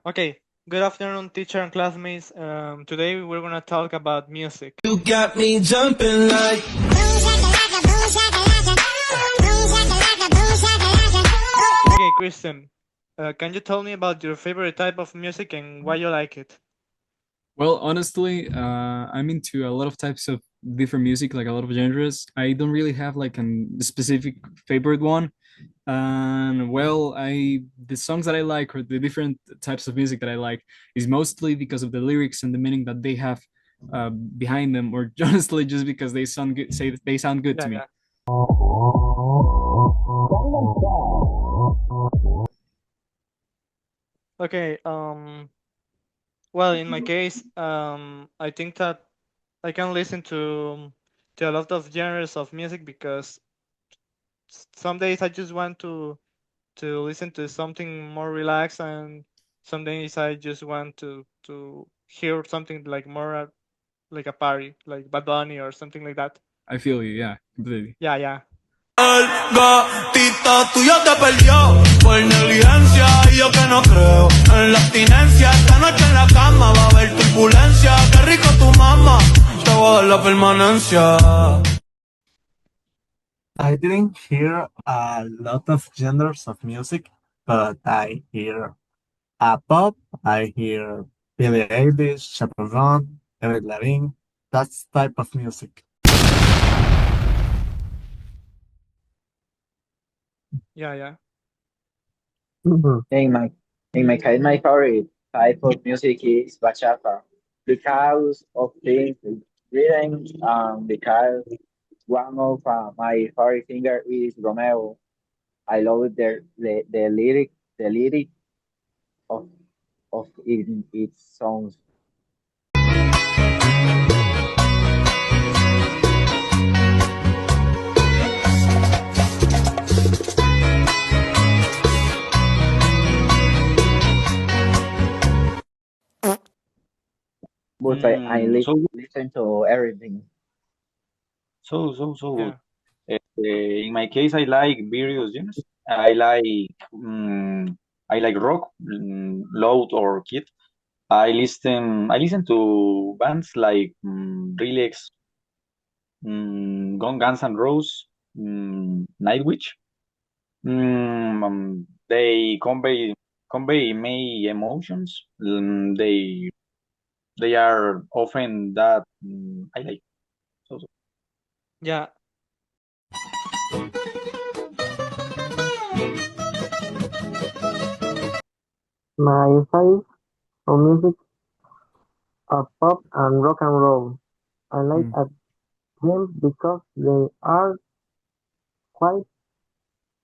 Okay, good afternoon, teacher and classmates. Today we're gonna talk about music. You got me jumping like Okay, Kristen, can you tell me about your favorite type of music and why you like it? Well, honestly, I'm into a lot of types of different music, like a lot of genres. I don't really have like a specific favorite one. And well, I the songs that I like or the different types of music that I like is mostly because of the lyrics and the meaning that they have behind them, or honestly just because they sound good. Say they sound good to Yeah, me. yeah. Okay. Well, in my case, I think that I can listen to a lot of genres of music because some days I just want to listen to something more relaxed, and some days I just want to hear something like more like a party, like Bad Bunny or something like that. I feel you, yeah, completely. Yeah, yeah, el gatito tuyo te perdió por negligencia y yo que no creo en la abstinencia. Esta noche en la cama va a haber turbulencia. Qué rico tu mamá, te voy a dar la permanencia. I didn't hear a lot of genres of music, but I hear pop, I hear Billie Eilish, Chaperone, Eric Lavigne, that type of music. yeah, yeah. Mhm. In my case, my favorite type of music is bachata because of the rhythm, because one of my favorite singer is Romeo. I love the lyric of its songs. But I Mm, so listen to everything. so good. Yeah. In my case, I like various genres. I like rock, loud or kid. I listen to bands like Relix, Guns N' Roses, Nightwish. They convey my emotions. They are often that I like. So, Yeah, My taste for music are pop and rock and roll. I like Mm, them because they are quite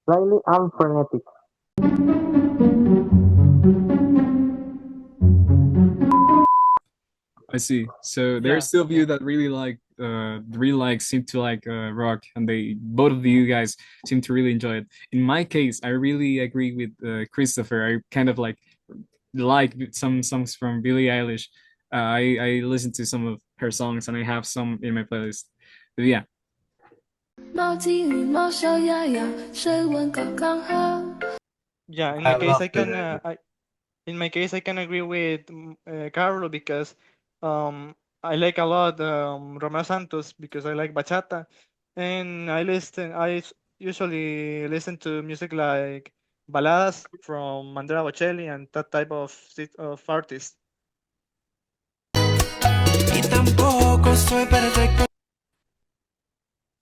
lively and frenetic. I see. So there's yeah, still of yeah, you that really like seem to like rock, and they both of you guys seem to really enjoy it. In my case, I really agree with Christopher. I kind of like some songs from Billie Eilish. I listen to some of her songs, and I have some in my playlist. But yeah, 猫精与猫小鸭鸭，水温刚刚好。yeah. I love the In my case, I can agree with Carlo because I like a lot Romeo Santos because I like bachata, and usually listen to music like baladas from Andrea Bocelli and that type of artist. Y tampoco soy perfecto.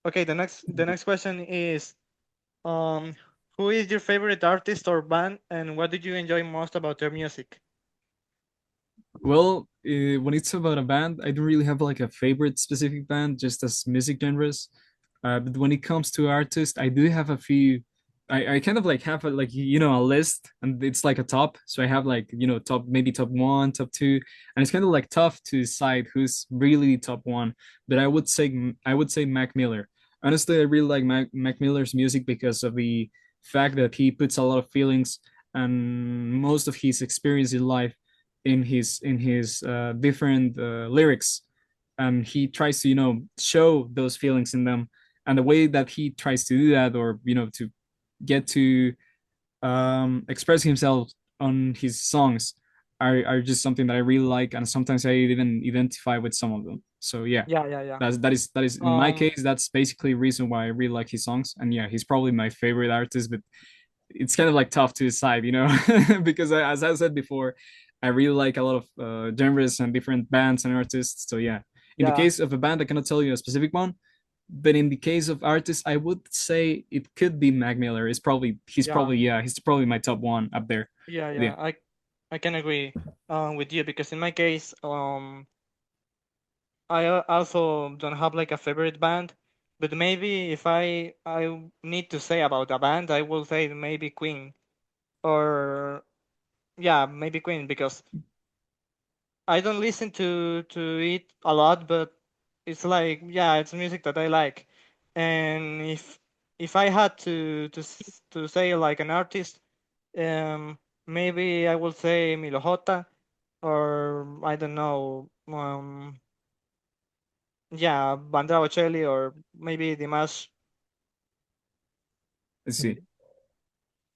Okay, the next question is um who is your favorite artist or band, and what did you enjoy most about their music? well, when it's about a band, I don't really have like a favorite specific band, just as music genres. But when it comes to artists, I do have a few. I kind of like have a list, and it's like a top. So I have like top, maybe top one, top two, and it's kind of like tough to decide who's really top one. But I would say Mac Miller. Honestly, I really like Mac Miller's music because of the fact that he puts a lot of feelings and most of his experience in life in his different lyrics, and he tries to show those feelings in them, and the way that he tries to do that, or to get to express himself on his songs, are just something that I really like, and sometimes I even identify with some of them. So yeah, Yeah, yeah, yeah. that is in my Um, case, that's basically the reason why I really like his songs. And yeah, he's probably my favorite artist, but it's kind of like tough to decide, because as I said before, I really like a lot of genres and different bands and artists. So yeah, in the yeah, case of a band, I cannot tell you a specific one, but in the case of artists, I would say it could be Mac Miller. yeah, He's probably my top one up there. yeah, But yeah, yeah. I can agree with you because in my case, I also don't have like a favorite band, but maybe if I need to say about a band, I will say maybe Queen or yeah, maybe Queen because I don't listen to it a lot, but it's like yeah, it's music that I like, and if I had to say like an artist, maybe I will say Milo J, or I don't know, yeah, Bandra Bocelli or maybe Dimash. let's see.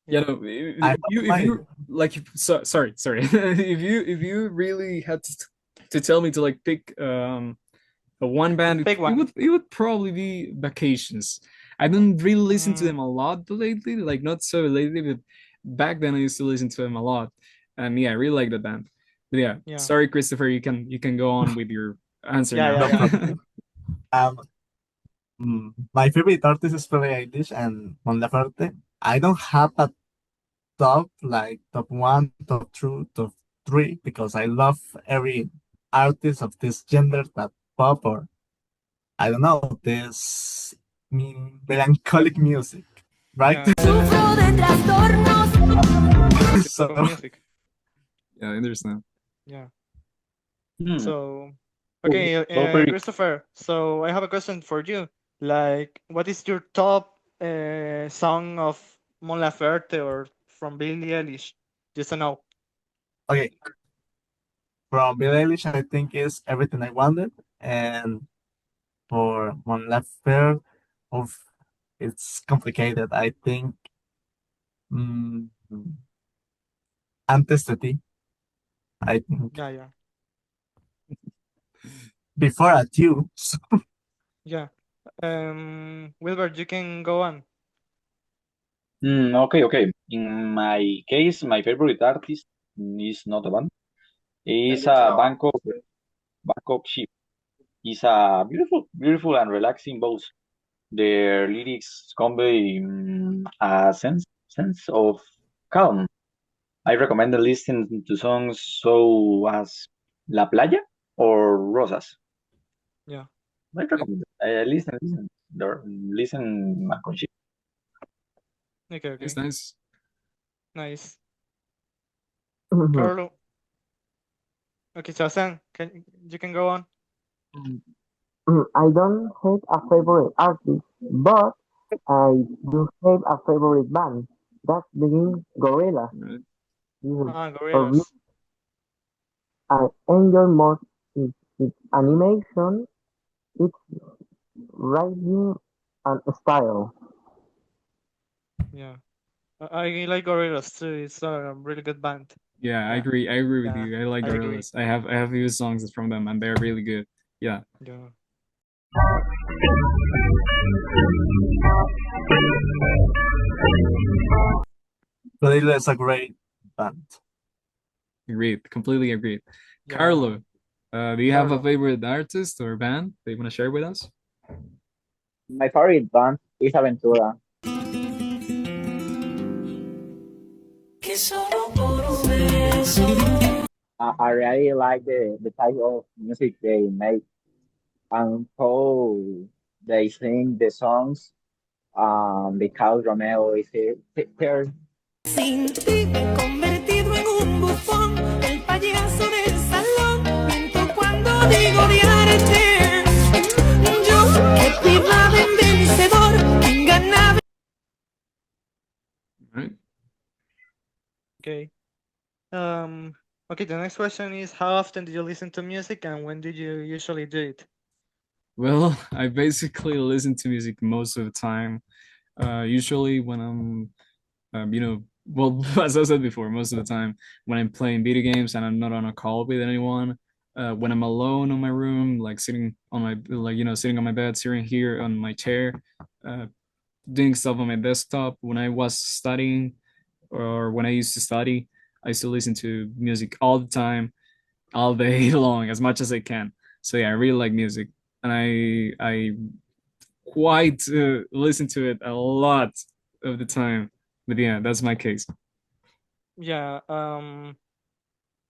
Yeah, Yeah, no, I if have my you like, sorry, if you really had to tell me to like pick a one band, big it one. would it would probably be Vacations. I don't really listen to Mm, them a lot lately, like not so lately, but back then I used to listen to them a lot, and yeah, I really like the band. But yeah, yeah, sorry, Christopher, you can go on with your answer yeah, now. yeah, no yeah, problem. Um, my favorite artist is Billie Eilish and Mon Laferte. I don't have a top like top one, top two, top three because I love every artist of this gender that pop or I don't know this melancholic music, right? yeah. Sufro de trastornos. This type of So music. Yeah, I understand. Yeah. Hmm. So, So, okay, so very Christopher. So I have a question for you. Like, what is your top song of Mon Laferte or from Billie Eilish? Just to know. okay, from Billie Eilish, I think is Everything I Wanted, and for Mon Laferte, of it's complicated. I think mm, Antes de ti. I think Yeah, yeah, before at you. yeah. Wilbert, you can go on. okay, okay. In my case, my favorite artist is not a band. It's a Bangkok ship. It's a beautiful, beautiful and relaxing both. Their lyrics convey a sense of calm. I recommend listening to songs so as La Playa or Rosas. Yeah. I recommend it. Listen, Conchita. Okay, Nice, okay. nice. Nice. Mhm. Carlo. Okay, Sebastian, you can go on. I don't have a favorite artist, but I do have a favorite band. That's the Gorilla. Right. Mhm. Ah, For me, Gorillas. I enjoy most its animation, its writing, and style. Yeah. I like Gorillas too. It's a really good band. Yeah, I Yeah. agree. I agree with Yeah. you. I like I agree. Gorillaz. I have few songs from them, and they're really good. Yeah, Yeah. Gorilla is a great band. agreed. Completely agreed. Yeah. Carlo, do you have a Carlo. favorite artist or band that you want to share with us? My favorite band is Aventura. I really like the type of music they make and how they sing the songs. Because Romeo is here. Sin ti me he convertido en un bufón, el payaso del salón. Miento cuando digo odiarte. Yo que te iba de vencedor, ganaba. Right. Okay. Um. Okay. The next question is: how often do you listen to music, and when did you usually do it? Well, I basically listen to music most of the time. Usually when I'm, well, as I said before, most of the time when I'm playing video games and I'm not on a call with anyone, when I'm alone in my room, like sitting on my sitting on my bed, sitting here on my chair, uh, doing stuff on my desktop. When I was studying or when I used to study, I used to listen to music all the time, all day long, as much as I can. So yeah, I really like music, and I quite listen to it a lot of the time. But yeah, that's my case. Yeah,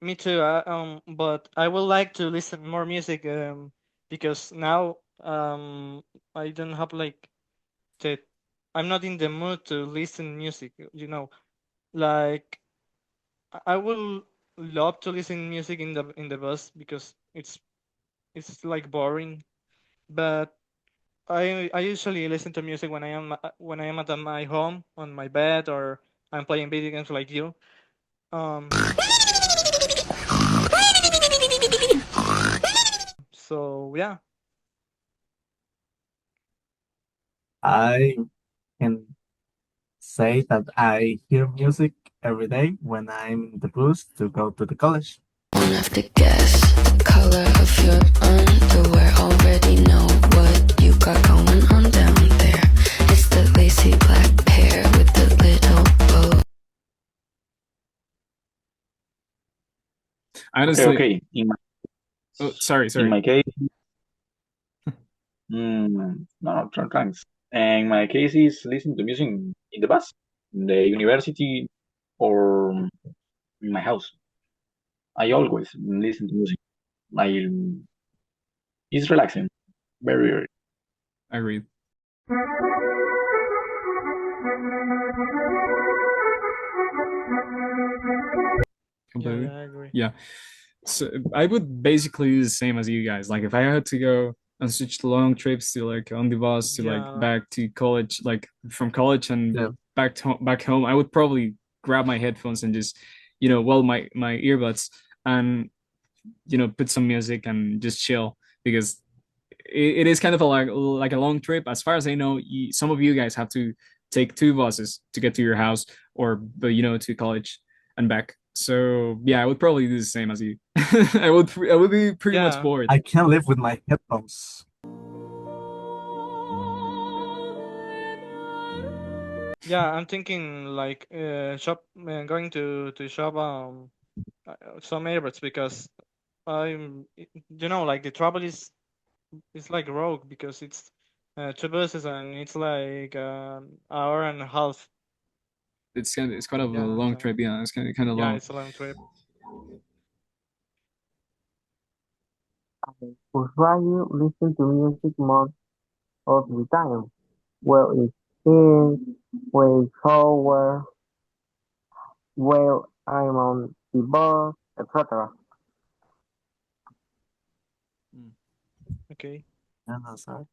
me too. But I would like to listen more music because now I don't have like the I'm not in the mood to listen music, you know. Like I will love to listen music in the bus because it's like boring. But I usually listen to music when I am at my home on my bed or I'm playing video games like you. Um, so yeah, I can say that I hear music every day when I'm in the bus to go to the college. Won't have to guess the color of your underwear. Already know what you got going on down there. It's the lacy black pair with the little bow. Okay, Honestly, okay. oh, sorry, In sorry. my case, no, no, thanks. In my case, is listening to music in the bus, in the university, or in my house. I always listen to music. I, it's relaxing, very, very. I read yeah, completely. yeah, I agree. Yeah, so I would basically do the same as you guys. Like if I had to go on such long trips to like on the bus to like Yeah, back to college, like from college and Yeah, back home, I would probably grab my headphones and just, well, my earbuds and put some music and just chill because it is kind of like a long trip. As far as I know, some of you guys have to take two buses to get to your house or to college and back. So yeah, I would probably do the same as you. I would be pretty much yeah, bored. I can't live with my headphones. yeah. I'm thinking like going to shop some earbuds because like the travel is like rogue because it's two buses and it's like hour and a half. It's kind of a Yeah, long so trip. Yeah, it's kind of yeah, long. it's a long trip. I would rather listen to music most of the time. Well, it's in, when shower, while I'm on the bus, etc. Mm. Okay. Yeah, no, sorry.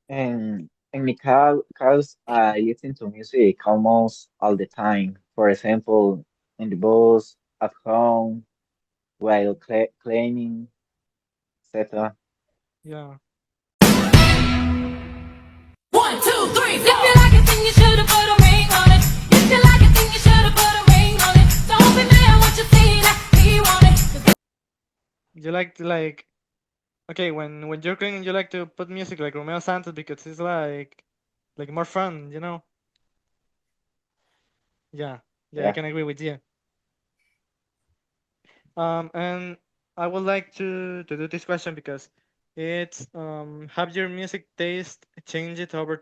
And in my case, I listen to music almost all the time. For example, in the bus, at home, while cleaning, etc. Yeah. One, two, three, four. If you like it, then you should've put a ring on it. If you like it, then you should've put a ring on it. Don't be mad what you see that he want it. You like to like okay when you're cleaning you like to put music like Romeo Santos because it's like more fun, you know? Yeah. Yeah, I Yeah. can agree with you. And I would like to do this question because it's have your music taste changed over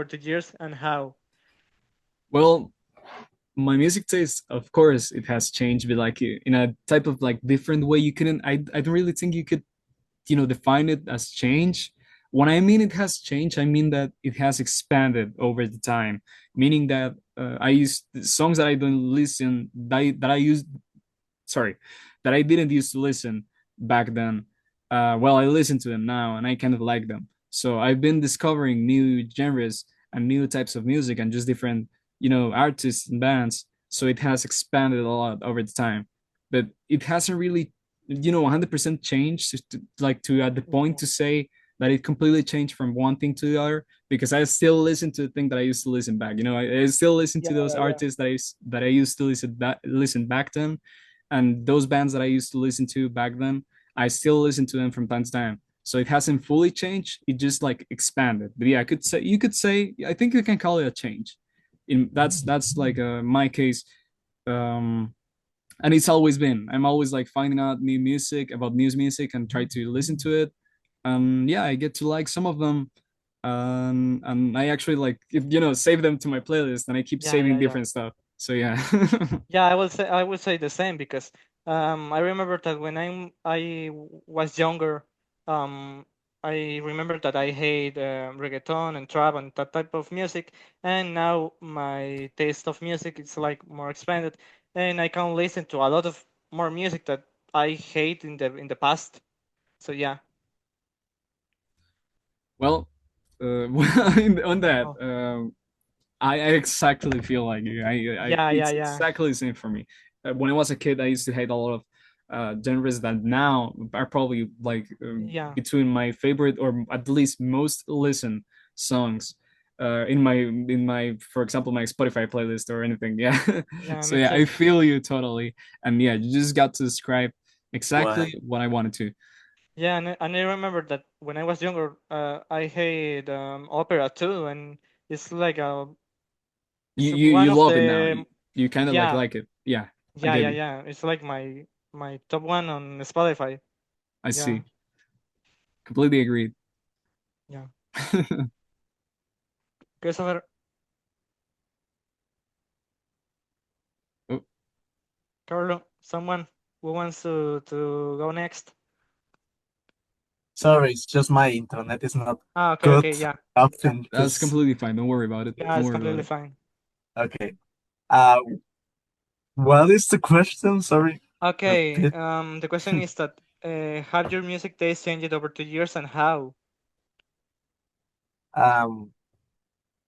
the years and how? Well, my music taste, of course, it has changed, but like in a type of like different way. You couldn't. I don't really think you could define it as change. When I mean it has changed, I mean that it has expanded over the time, meaning that I use songs that I don't listen that I use, sorry, that I didn't used to listen back then. Well, I listen to them now and I kind of like them. So I've been discovering new genres and new types of music and just different artists and bands. So it has expanded a lot over the time, but it hasn't really 100% changed like to at the point Okay. to say that it completely changed from one thing to the other, because I still listen to the thing that I used to listen back. I still listen Yeah, to those yeah, yeah. artists that I used to listen back then, and those bands that I used to listen to back then, I still listen to them from time to time. So it hasn't fully changed. It just like expanded. But yeah, you could say, I think you can call it a change. That's like my case. Um, and it's always been. I'm always like finding out new music about new music and try to listen to it. Yeah, I get to like some of them, and I actually like save them to my playlist, and I keep Yeah, yeah, saving yeah. different stuff. So yeah. Yeah, I would say the same because I remember that when was younger, um I remember that I hate reggaeton and trap and that type of music, and now my taste of music is like more expanded, and I can listen to a lot of more music that I hate in the past. So yeah. Well, on that, Oh, I exactly feel like you. yeah, yeah, It's yeah, exactly the same for me. When I was a kid, I used to hate a lot of genres that now are probably like yeah, between my favorite or at least most listened songs in my, for example, my Spotify playlist or anything. Yeah. yeah. So Me yeah, too. I feel you totally, and yeah, you just got to describe exactly Well, what I wanted to. Yeah, and I remember that when I was younger, I hate opera too, and it's like it's You one of love it now. the You kind of yeah, like it. Yeah, I yeah, get yeah, you. yeah. It's like my top one on Spotify. I Yeah, see. Completely agreed. yeah. Christopher, Oh, Carlo, someone who wants to go next? sorry, it's just my internet is not Ah, okay, good okay, yeah, often that's because completely fine. Don't worry about it. yeah, Don't it's worry about completely it. fine. okay. Uh, what is the question? Sorry, Okay, repeat. the question is that have your music taste changed over the years and how? Um,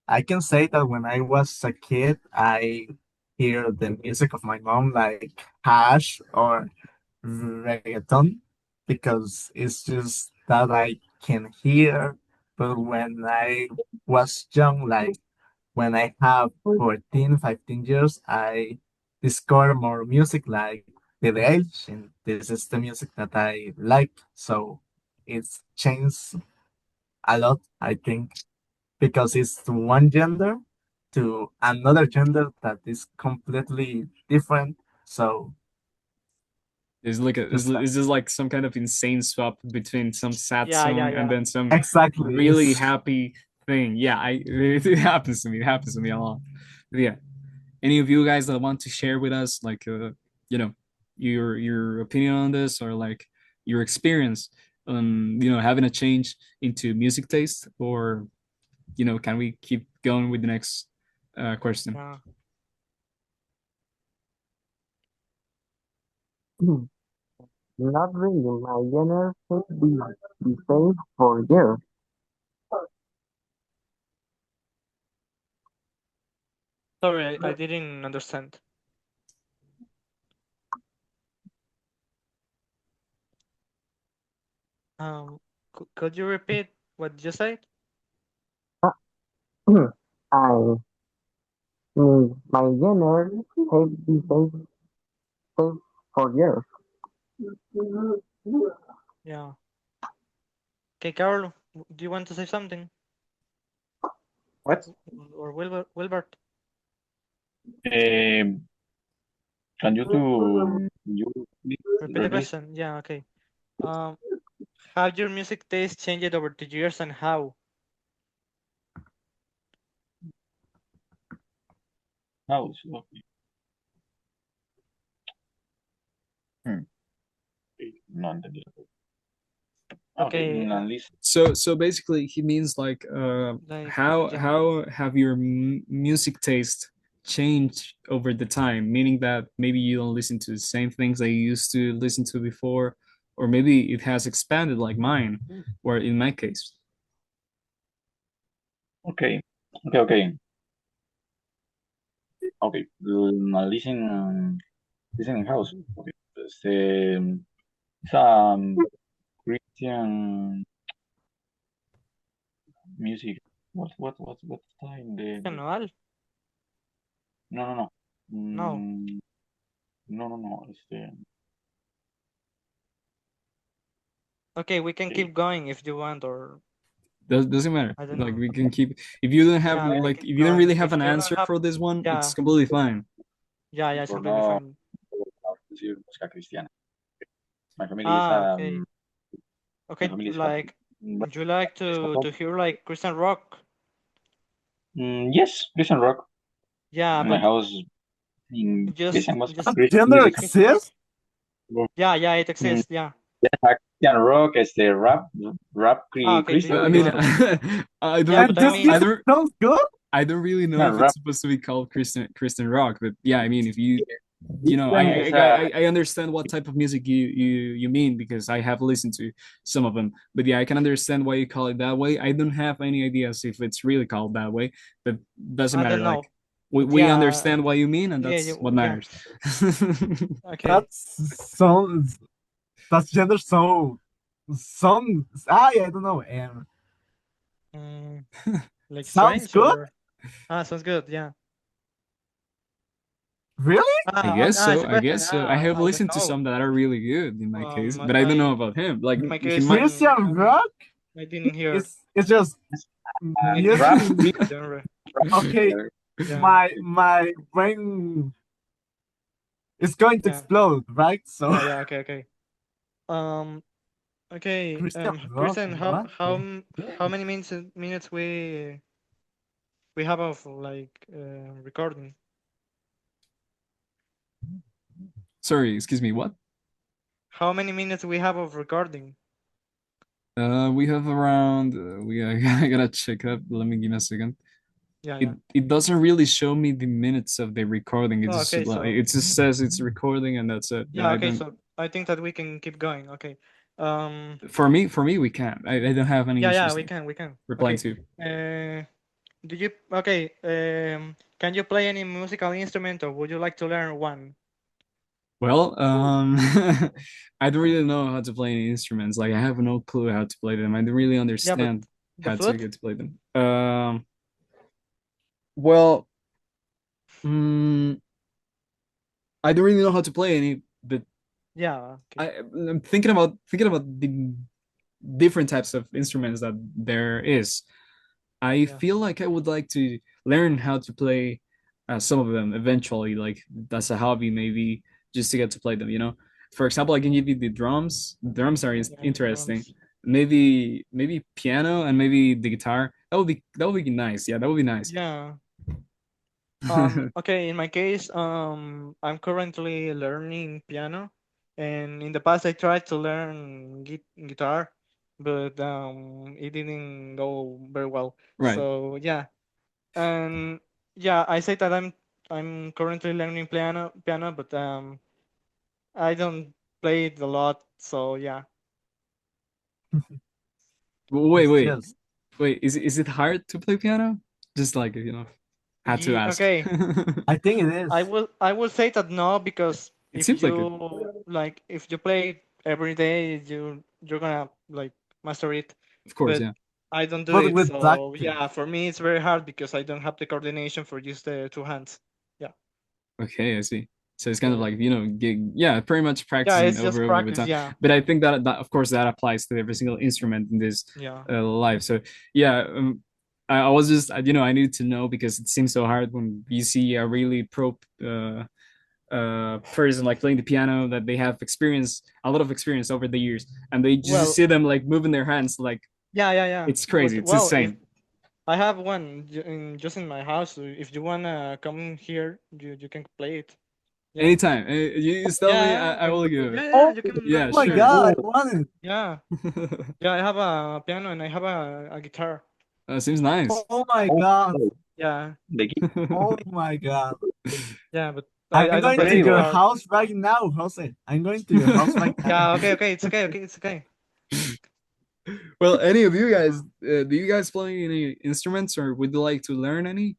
I can say that when I was a kid, I hear the music of my mom like hash or reggaeton because it's just that I can hear. But when I was young, like when I have 14, 15 years, I discover more music like Billie Eilish, and this is the music that I like. So it's changed a lot, I think, because it's one gender to another gender that is completely different. So just It's just like some kind of insane swap between some sad Yeah, yeah, song and yeah, then some exactly really is happy thing. Yeah, it happens to me. It happens to me a lot. But yeah, any of you guys that want to share with us, like you know, your opinion on this, or like your experience on having a change into music taste, or can we keep going with the next question? yeah. Not really. My genre has been the same for years. Sorry, I didn't understand. Could you repeat what you said? I mean, my genre has been same for years. Yeah. Okay, Carol, do you want to say something? What? Or Wilbert? Um, can you please Repeat the repeat? question. Yeah, okay. Um, have your music taste changed over the years and how? House. Okay. Hmm. Okay, no entendí. Okay, Okay, listen. So basically, he means like like yeah, how have your music taste changed over the time? Meaning that maybe you don't listen to the same things that you used to listen to before, or maybe it has expanded like mine, or in my case. Okay, okay. Okay, listen in house. Okay, it's a Christian music. What's time? Anual? No, no, no. No. No, no, no. Okay, we can Eh, keep going if you want, or Doesn't matter. I don't Like know. we can keep. If you don't have Yeah, we can like, keep if you don't going. really have If an you don't answer have, for this one, it's yeah, completely fine. yeah, it's por completely no fine. decir música cristiana. My family is Ah, okay, my okay. family is Catholic. Like, would you like It's Catholic. to hear like Christian rock? Yes, Christian rock. Yeah, In my but house, Christian was just Christian Gender music. exists? yeah, yeah, it Mm, exists. Yeah. Christian rock, Ah, okay. Do Cristo, you I mean, do? Cristo, I don't, Yeah, And but I this I mean, music don't, sounds good? I don't really know if Christian it's rap. supposed to be called Christian rock, but yeah, I mean, if you know, Christian is a I understand what type of music you mean because I have listened to some of them. But yeah, I can understand why you call it that way. I don't have any ideas if it's really called that way, but doesn't I matter. don't know. Like But we yeah, understand what you mean, and yeah, that's what yeah. matters. Okay. That's sounds that's gender so some I don't know. Mm, like Sounds strange good? or sounds good. Yeah. Really? I guess It's so. a I question. guess so. I have I don't listened to know. some that are really good in my case, but I don't know I about him. Like in my he case, might. Christian rock I didn't hear is just any music rap, in genre. okay. Yeah, My brain is going to yeah, explode, right? So yeah, yeah. Okay, okay. Um, okay. Christian rock, Christian, what? how many minutes we have of like recording? Sorry, excuse me. What? How many minutes we have of recording? We have around. I gotta check up. Let me give me a second. Yeah, It yeah. it doesn't really show me the minutes of the recording. Oh, okay. It just says it's recording and that's it. And Yeah, I okay. don't. So I think that we can keep going. Okay. Um, For me, we can't. I don't have any yeah, yeah. issues We can, we can. replying Okay. to. Do you okay? Can you play any musical instrument, or would you like to learn one? Well, I don't really know how to play any instruments. Like I have no clue how to play them. I don't really Yeah, but understand the how to flute? get to play them. Well, mm, I don't really know how to play any, but Yeah. Okay. I'm thinking about the different types of instruments that there is. I Yeah. feel like I would like to learn how to play some of them eventually, like that's a hobby, maybe just to get to play them. You know, for example, I can give you the drums. The drums are Yeah. interesting. Drums. Maybe piano and maybe the guitar. That would be nice. Yeah, that would be nice. Yeah. Okay. In my case, I'm currently learning piano, and in the past I tried to learn guitar, but it didn't go very well. Right. So yeah, and yeah, I say that I'm currently learning piano, but I don't play it a lot. So yeah. Wait, It's wait, just wait. Is it hard to play piano? Just like had to ask. Okay. I think it is. I will say that no, because It seems like it. if you play it every day, you're gonna like master it. Of course, But yeah. I don't do But it, with so practice. yeah, for me it's very hard because I don't have the coordination for just the two hands. Yeah. Okay, I see. So it's kind of So like, gig, yeah, pretty much yeah, practicing it's over just and over every practice. time. Yeah. But I think that of course that applies to every single instrument in this Yeah. life. So yeah, I was just I needed to know because it seems so hard when you see a really pro person like playing the piano that they have a lot of experience over the years, and they just Well, see them like moving their hands like yeah, yeah, yeah. it's crazy, But it's well, if insane. I have one just in my house, so if you wanna come here, you can play it. Yeah. Anytime, you just tell me, Yeah, I will give it. yeah, yeah. Oh You can Yeah, my sure. god, I want it. Yeah, yeah. I have a piano and I have a guitar. Seems nice. Oh my Oh, god. oh, Yeah, the key. Oh my god. yeah. But I'm I don't going play to the Incredible. your guitar. house right now, Jose. I'm going to your house right now. Yeah. Okay. Okay. It's okay. Okay. It's okay. Well, any of you guys, do you guys play any instruments or would you like to learn any?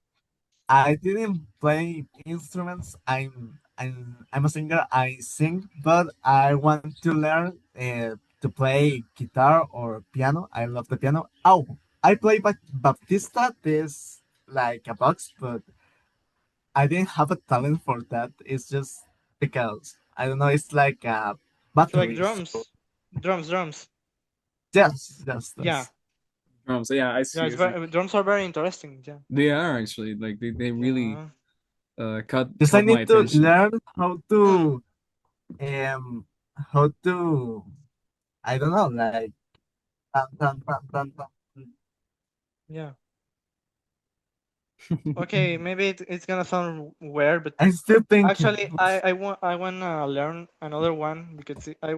I didn't play instruments. I'm a singer. I sing, but I want to learn to play guitar or piano. I love the piano. Oh, I play Baptista. This like a box, but I didn't have a talent for that. It's just because I don't know. It's like a It's like battery. So drums, drums. yes, yes, Yeah, that's Drums. Yeah, I yeah. see. It's I see. very drums are very interesting. Yeah, They are actually like they really yeah. caught just I caught my need to attention. learn Mm, um how to I don't know like tan, tan, tan, tan, tan. yeah. Okay, maybe it's gonna sound weird, but I'm still thinking. actually, I wanna learn another one because I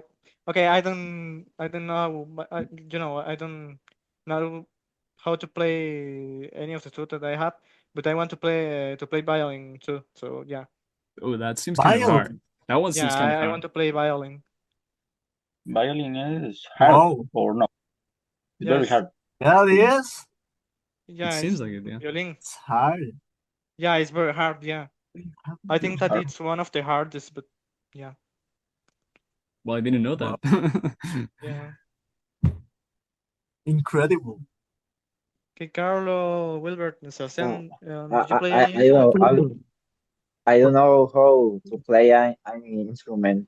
okay I don't know but I don't know how to play any of the two that I have, but I want to play violin too. So yeah, Oh, that seems kind of hard. Violin. That one yeah, seems kind of I hard. want to play violin. Violin is hard Whoa. or no? It's very Yes, hard. Yeah, it is. It yeah, seems it's like it. Yeah. violin. It's hard. Yeah, it's very hard. Yeah, I think that it's one of the hardest, but yeah, Well, I didn't know Wow. that. yeah. Incredible. Okay, Carlo, Wilbert, and Uh, Sebastian, did you I, play I, any I instrument? don't I don't know how to play any instrument,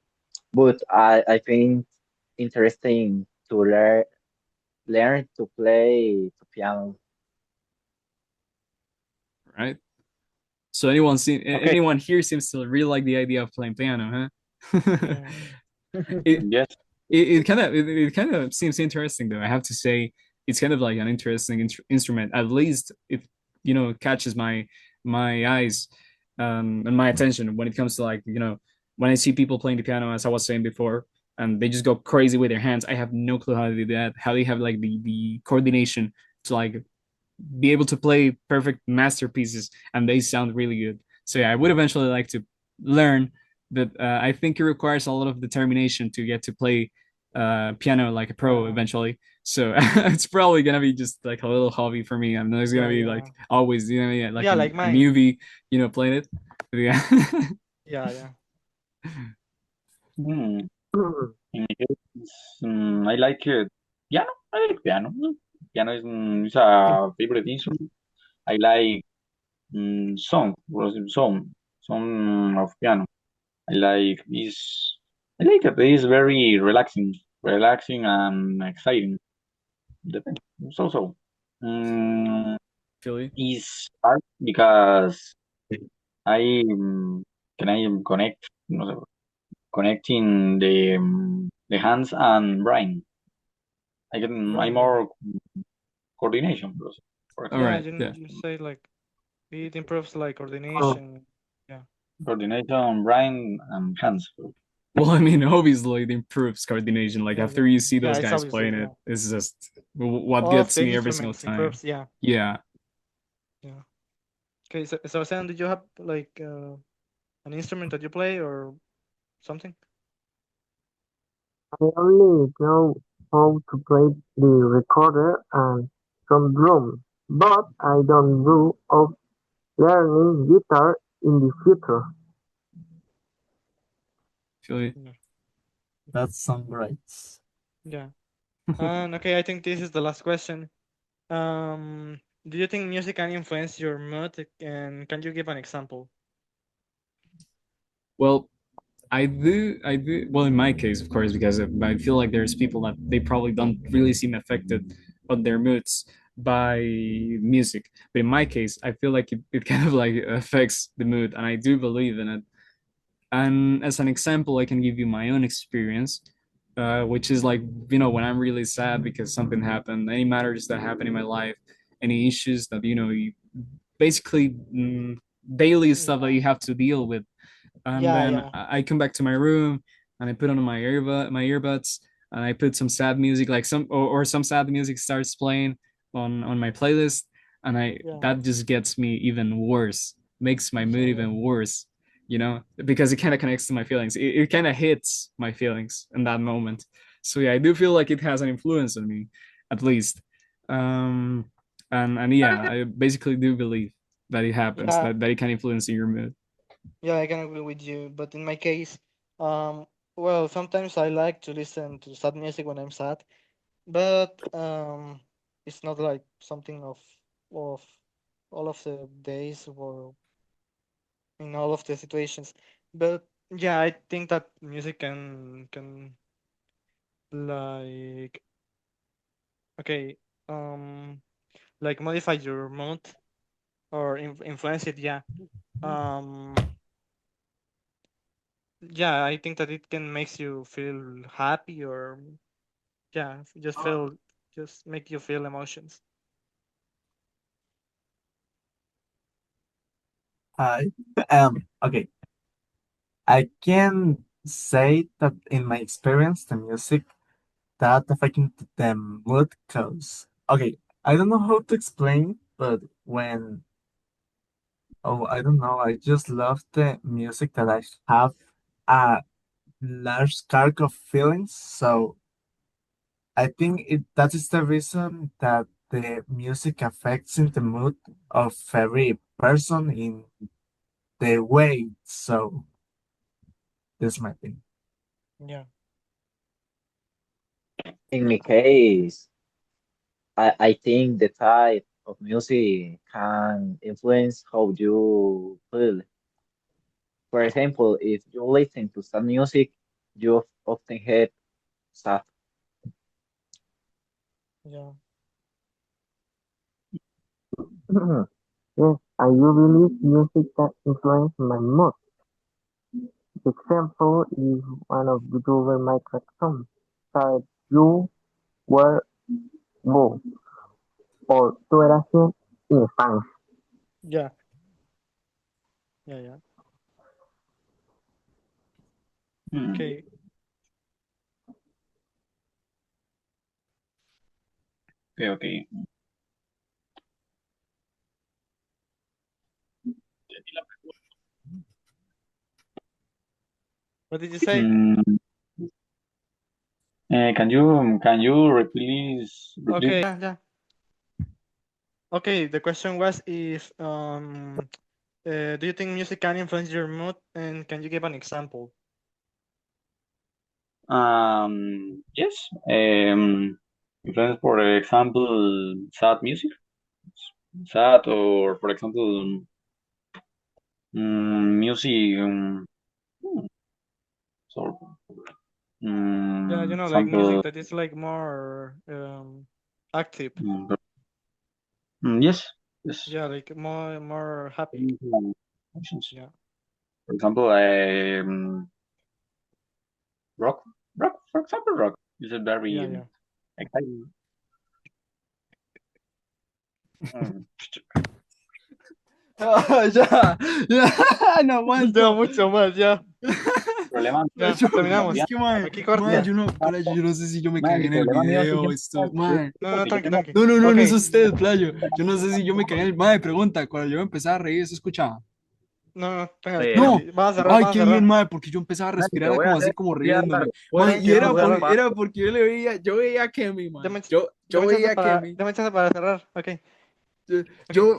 but I think interesting to learn to play the piano. Right. So Okay. anyone here seems to really like the idea of playing piano, huh? Yeah, it Yes. it kind of seems interesting though. I have to say it's kind of like an interesting instrument. At least it catches my eyes and my attention when it comes to like when I see people playing the piano as I was saying before and they just go crazy with their hands. I have no clue how they do that. How they have like the coordination to like be able to play perfect masterpieces and they sound really good. So yeah, I would eventually like to learn, but I think it requires a lot of determination to get to play piano like a pro yeah, eventually. So it's probably gonna be just like a little hobby for me. I'm not just gonna yeah, be yeah, like always, like yeah. Like a mine. movie, playing it. But yeah. Yeah, yeah, Hmm. In my case, I like piano. I like piano. Piano is a favorite instrument. I like song of piano. I like this. I like it. It's very relaxing and exciting. Depends. So. Mm, Feel you. it's hard because I can I connect, connecting the hands and brain. I can I yeah. more coordination, for All example, Yeah, right. Yeah. you say like it improves like Oh, coordination. Yeah, coordination, brain and hands. Well, I mean, obviously it improves coordination. Like yeah, after yeah, you see yeah. those It's guys obviously playing it, yeah. it's just what All of gets the me every single instruments time. improves. Yeah, Yeah. yeah. Okay, so Sam, did you have like an instrument that you play or something? I only know how to play the recorder and some drums, but I don't do of learning guitar in the future. Feel you. Yeah, That's some great. yeah. And okay, I think this is the last question. Do you think music can influence your mood? And can you give an example? Well, I do. I do. Well, in my case, of course, because I feel like there's people that they probably don't really seem affected on their moods by music. But in my case, I feel like it kind of like affects the mood, and I do believe in it. And as an example, I can give you my own experience, which is like when I'm really sad because something happened, any matters that happen in my life, any issues that you basically daily stuff that Yeah, you have to deal with, and yeah, then yeah, I come back to my room and I put on my earbuds and I put some sad music like or some sad music starts playing on my playlist and I yeah, that just gets me even worse, makes my mood yeah, yeah, even worse, because it kind of connects to my feelings. It kind of hits my feelings in that moment. So yeah, I do feel like it has an influence on me, at least. um and yeah, I basically do believe that it happens, yeah. that it can influence your mood. Yeah, I can agree with you. But in my case, um, well, sometimes I like to listen to sad music when I'm sad. But it's not like something of all of the days or in all of the situations. But yeah, I think that music can like okay like modify your mood or influence it. Yeah. Um. Yeah, I think that it can makes you feel happy or yeah, just make you feel emotions. I okay. I can say that in my experience, the music that affecting the mood, cause okay, I don't know how to explain, but when I don't know, I just love the music that I have a large spark of feelings. So I think that is the reason that the music affects in the mood of every person in the way. So that's my thing. Yeah. In my case, I think the type of music can influence how you feel. For example, if you listen to sad music, you often get sad. Yeah. Yes, I do believe music can influence my mood. The example is one of the duper microphone. Said you were bo or tú eras un infante. Yeah. Yeah, yeah. Hmm. Okay. Okay, okay. What did you say? Mm, can you please Okay, yeah, yeah. Okay, the question was if do you think music can influence your mood and can you give an example? yes influence, for example, sad music, sad, or for example, music, so Yeah, like music example, that is like more active. mm, yes, yes, Yeah, like more happy. emotions. Yeah. For example, rock, for example, rock is a very Yeah, yeah. exciting. Um, Ya, ya, no Ya, aguanto. mucho más, ya. problema, Ya, Yo- terminamos. es que, mae, Aquí mae, corta. yo no sé si yo me man, cagué el en el problema mío es que video, siempre esto, mae. No, no, porque yo tranqui, tengo, tranqui. No, no, no, Ok. no es usted, playo. Yo no sé si yo me cagué en el mae, pregunta, cuando yo me empezaba a reír, ¿se escuchaba? No, no, tranqui, no, No, tranqui. Vamos a cerrar, ay, vamos a qué bien, cerrar. mae, porque yo empezaba a man, si te respirar voy a como hacer, así, como voy a dar, riéndome. puedes Mae, Tranqui, y vamos a cerrar. era porque yo veía a Kemi, mae. Dame, Yo veía a Kemi. dame chance para cerrar. Ok. Okay.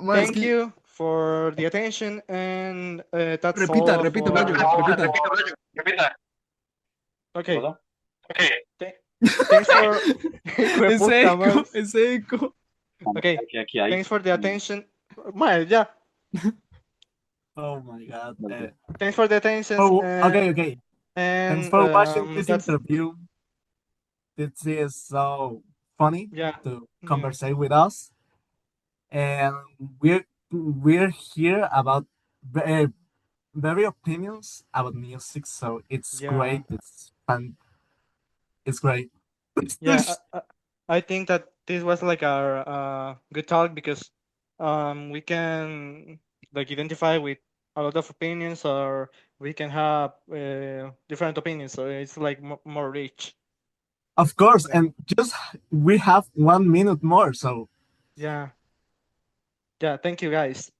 Mae, es Thank que, you for the attention and that's repita, all repita, for. playo, repita. ¿qué Okay. pasó? Th- Thanks for. Hijo de Ese puta eco, más. ese eco. Okay. Aquí hay. Thanks for the attention. Madre, ya. Oh my God. Thanks for the attention Oh, okay, okay. Thanks and for watching this that's interview. This is so funny yeah, to yeah, conversate with us, and we're here about very, very opinions about music. So it's yeah, great. It's fun. It's great. yeah. I think that this was like our good talk because we can like identify with a lot of opinions or we can have different opinions, so it's like more rich. Of course, Yeah, and just we have 1 minute more, so yeah, yeah. Thank you, guys.